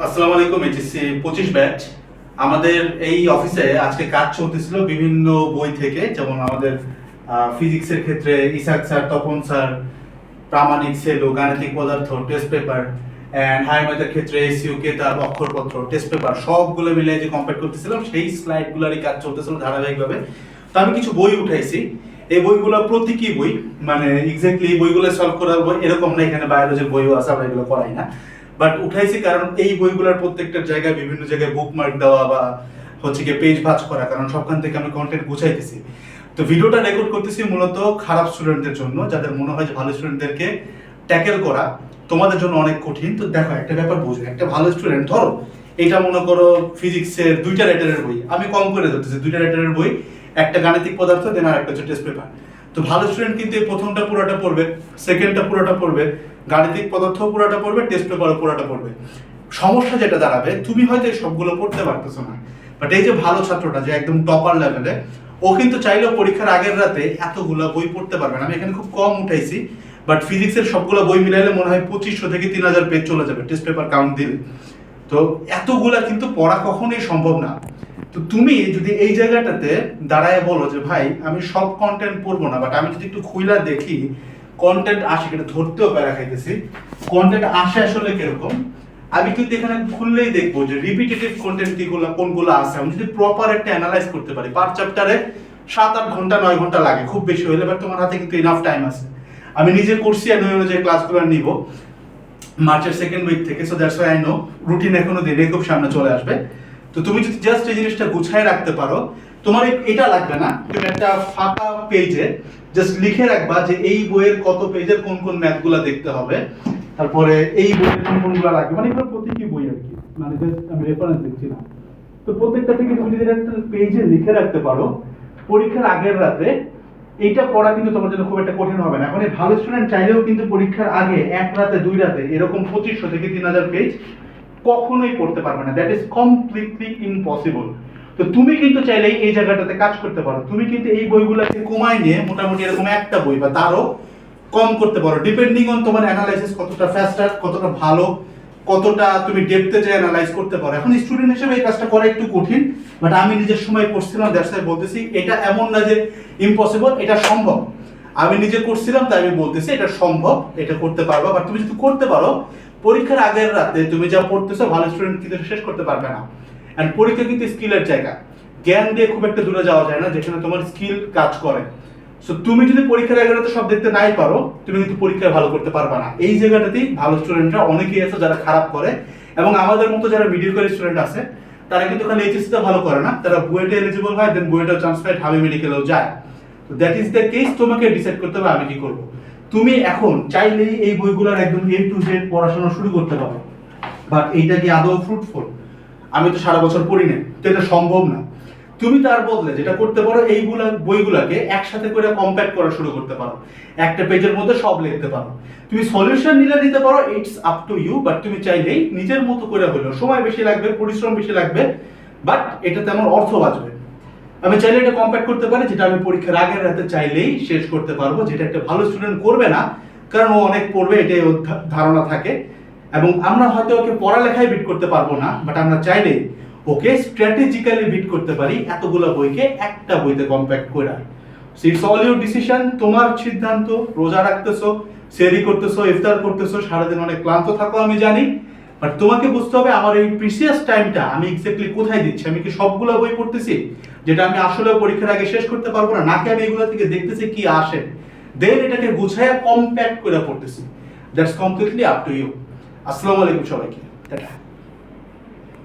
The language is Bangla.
আসসালামু আলাইকুম। এইচএসসি 25 ব্যাচ আমাদের এই অফিসে আজকে কাজ চলতেছিল বিভিন্ন বই থেকে, যেমন আমাদের ফিজিক্সের ক্ষেত্রে ইসাক স্যার, তপন স্যার, প্রামাণিক সেলো, গাণিতিক পদার্থ টেস্ট পেপার, এন্ড হায়ার ম্যাথের ক্ষেত্রে এসইউকে তার অক্ষরপত্র টেস্ট পেপার সবগুলো মিলে যে কম্পেয়ার করতেছিলাম, সেই স্লাইডগুলোরই কাজ চলতেছিল ধারাবাহিকভাবে। তো আমি কিছু বই উঠাইছি। এই বইগুলো প্রতীকী বই, মানে এক্স্যাক্টলি এই বইগুলো সলভ করার বই এরকম না, এখানে বায়োলজির বইও আছে, আমরা এগুলো করাই না। বাট উঠাইছি কারণ এই বইগুলোর প্রত্যেকটা জায়গায় বিভিন্ন জায়গায় বুকমার্ক দেওয়া বা হচ্ছে কি পেজ ভাঁজ করা, কারণ সবখান থেকে আমি কন্টেন্ট গুছাইতেছি। তো ভিডিওটা রেকর্ড করতেছি মূলত খারাপ স্টুডেন্টদের জন্য, যাদের মনে হয় যে ভালো স্টুডেন্টদেরকে ট্যাকেল করা তোমাদের জন্য অনেক কঠিন। তো দেখো, একটা ব্যাপার বুঝো, একটা ভালো স্টুডেন্ট ধরো এটা মনে করো ফিজিক্সের 2টা রাইটারের বই, আমি কম করে ধরতেছি 2টা রাইটারের বই, একটা গাণিতিক পদার্থ দেন আর একটা হচ্ছে টেস্ট পেপার। তো ভালো স্টুডেন্ট কিন্তু এই প্রথমটা পুরোটা পড়বে, সেকেন্ডটা পুরোটা পড়বে, গাণিতিক পদার্থ পুরোটা পড়বে, টেস্ট পেপারও পুরোটা পড়বে। সমস্যা যেটা দাঁড়াবে, তুমি হয়তো এই সবগুলো পড়তে পারতেছো না, বাট এই যে ভালো ছাত্রটা যে একদম টপার লেভেলে, ও কিন্তু চাইলেও পরীক্ষার আগের রাতে এতগুলো বই পড়তে পারবে না। আমি এখানে খুব কম উঠাইছি, বাট ফিজিক্সের সবগুলো বই মিলাইলে মনে হয় 2500 থেকে 3000 পেজ চলে যাবে টেস্ট পেপার কাউন্ট দিলে। তো এতগুলা কিন্তু পড়া কখনোই সম্ভব না। তো তুমি যদি এই জায়গাটাতে দাঁড়ায় বলো যে ভাই আমি সব কন্টেন্ট পড়বো না, বাট আমি যদি একটু খুইলা দেখি কন্টেন্ট আসে, এটা ধরতেও প্যারা খাইতেছি, কন্টেন্ট আসে আসলে কিরকম, আমি কিন্তু এখানে খুললেই দেখবো যে রিপিটেটিভ কন্টেন্ট কোনগুলো আছে। আমি যদি প্রপার একটা অ্যানালাইজ করতে পারি, পার চ্যাপ্টারে 7-8 ঘন্টা 9 ঘন্টা লাগে খুব বেশি হলে, বাট তোমার হাতে কিন্তু ইনাফ টাইম আছে। আমি নিজে করছি, আমি অনুযায়ী ক্লাসগুলো নিব মার্চের সেকেন্ড উইক থেকে। So that's why I know routine এখনো দিনে খুব সামনে চলে আসবে। তো তুমি যদি জাস্ট এই জিনিসটা গুছায় রাখতে পারো, তোমার এটা লাগবে না, তুমি একটা ফাঁকা পেজে জাস্ট লিখে রাখবা যে এই বইয়ের কত পেজের কোন কোন ম্যাথগুলো দেখতে হবে, তারপরে এই বইয়ের কোন কোনগুলো লাগবে, মানে এগুলো প্রত্যেকটি বই আর কি, মানে জাস্ট আমি রেফারেন্স দিচ্ছি না। তো প্রত্যেকটা থেকে তুমি যদি একটা পেজে লিখে রাখতে পারো পরীক্ষার আগের রাতে, এইটা পড়া কিন্তু তোমার জন্য খুব একটা কঠিন হবে না। এখন এই ভালো স্টুডেন্ট চাইলেও কিন্তু পরীক্ষার আগে এক রাতে 2 রাতে এরকম 2500 থেকে 3000 পেজ কখনোই পড়তে পারবে না, দ্যাট ইজ কমপ্লিটলি ইম্পসিবল। তো তুমি কিন্তু চাইলে এই জায়গাটাতে কাজ করতে পারো, তুমি কিন্তু এই বইগুলোকে কমায় নিয়ে মোটামুটি এরকম একটা বই বা তারও কম করতে পারো, ডিপেন্ডিং অন তোমার অ্যানালাইসিস কতটা ফাস্টার, কতটা ভালো, কতটা তুমি ডেপথে যে অ্যানালাইজ করতে পারো। এখন স্টুডেন্ট হিসেবে এই কাজটা করা একটু কঠিন, বাট আমি নিজের সময় করছিলাম, দ্যাটস ওয়াই বলতেছি এটা এমন না যে ইম্পসিবল, এটা সম্ভব। আমি নিজে করছিলাম তাই আমি বলতেছি এটা সম্ভব, এটা করতে পারবা। বাট তুমি যদি করতে পারো, পরীক্ষার আগের রাতে তুমি যা পড়তেছো ভালো স্টুডেন্ট কিন্তু শেষ করতে পারবে না। এন্ড পরীক্ষা কিন্তু স্কিলের জায়গা, জ্ঞান দিয়ে খুব একটা দূরে যাওয়া যায় না, যেখানে তোমার স্কিল কাজ করে। সো তুমি যদি পরীক্ষার আগের রাতে সব দেখতে নাই পারো, তুমি কিন্তু পরীক্ষায় ভালো করতে পারবে না। এই জায়গাটাতেই ভালো স্টুডেন্টরা অনেকেই আছে যারা খারাপ করে, এবং আমাদের মতো যারা মিডিয়ার স্টুডেন্ট আছে তারা কিন্তু খালি এইচএসসি তে ভালো করে না, তারা বুয়েটে এলিজিবল হয়, দেন বুয়েটেও চান্স পায়, ঢাবি মেডিকেলেও যায়। তো দ্যাট ইজ দ্য কেস, তোমাকে ডিসাইড করতে হবে আমি কি করব। তুমি এখন চাইলেই এই বইগুলোর একদম A to Z পড়াশোনা শুরু করতে পারো, বাট এইটা কি আদৌ ফ্রুটফুল? আমি তো সারা বছর পড়ি না, তো এটা সম্ভব না। তুমি তার বদলে যেটা করতে পারো, এইগুলা বইগুলাকে একসাথে করে কম্প্যাক্ট করা শুরু করতে পারো, একটা পেজের মধ্যে সব লিখতে পারো। তুমি সলিউশন নিলে দিতে পারো, it's up to you, but তুমি চাইলেই নিজের মতো করে হলো, সময় বেশি লাগবে, পরিশ্রম বেশি লাগবে, বাট এটা তেমন অর্থ বাঁচবে। আমি চাইলে এটা কম্প্যাক্ট করতে পারি, যেটা আমি পরীক্ষার আগের রাতে চাইলেই শেষ করতে পারবো, যেটা একটা ভালো স্টুডেন্ট করবে না, কারণ ও অনেক পড়বে এটাই ওর ধারণা থাকে। এবং আমরা হয়তো ওকে পড়ালেখায় বিট করতে পারবো না, বাট আমরা চাইলেই ওকে স্ট্র্যাটেজিক্যালি বিট করতে পারি এতগুলো বইকে একটা বইতে কম্প্যাক্ট করে। ইটস অল ইউর ডিসিশন, তোমার সিদ্ধান্ত। রোজা রাখতেছো, সেহরি করতেছো, ইফতার করতেছো, সারাদিন অনেক ক্লান্ত থাকো আমি জানি, বাট তোমাকে বুঝতে হবে আমার এই প্রিসিয়াস টাইমটা আমি এক্স্যাক্টলি কোথায় দিচ্ছি। আমি কি সবগুলো বই পড়তেছি যেটা আমি আসলে পরীক্ষার আগে শেষ করতে পারবো না, নাকি আমি এগুলো থেকে দেখতেছি কি আসে, দেন এটাকে গুছায়া কম্প্যাক্ট করে পড়তেছি। That's completely up to you. আসসালামু আলাইকুম সবাইকে, টাটা।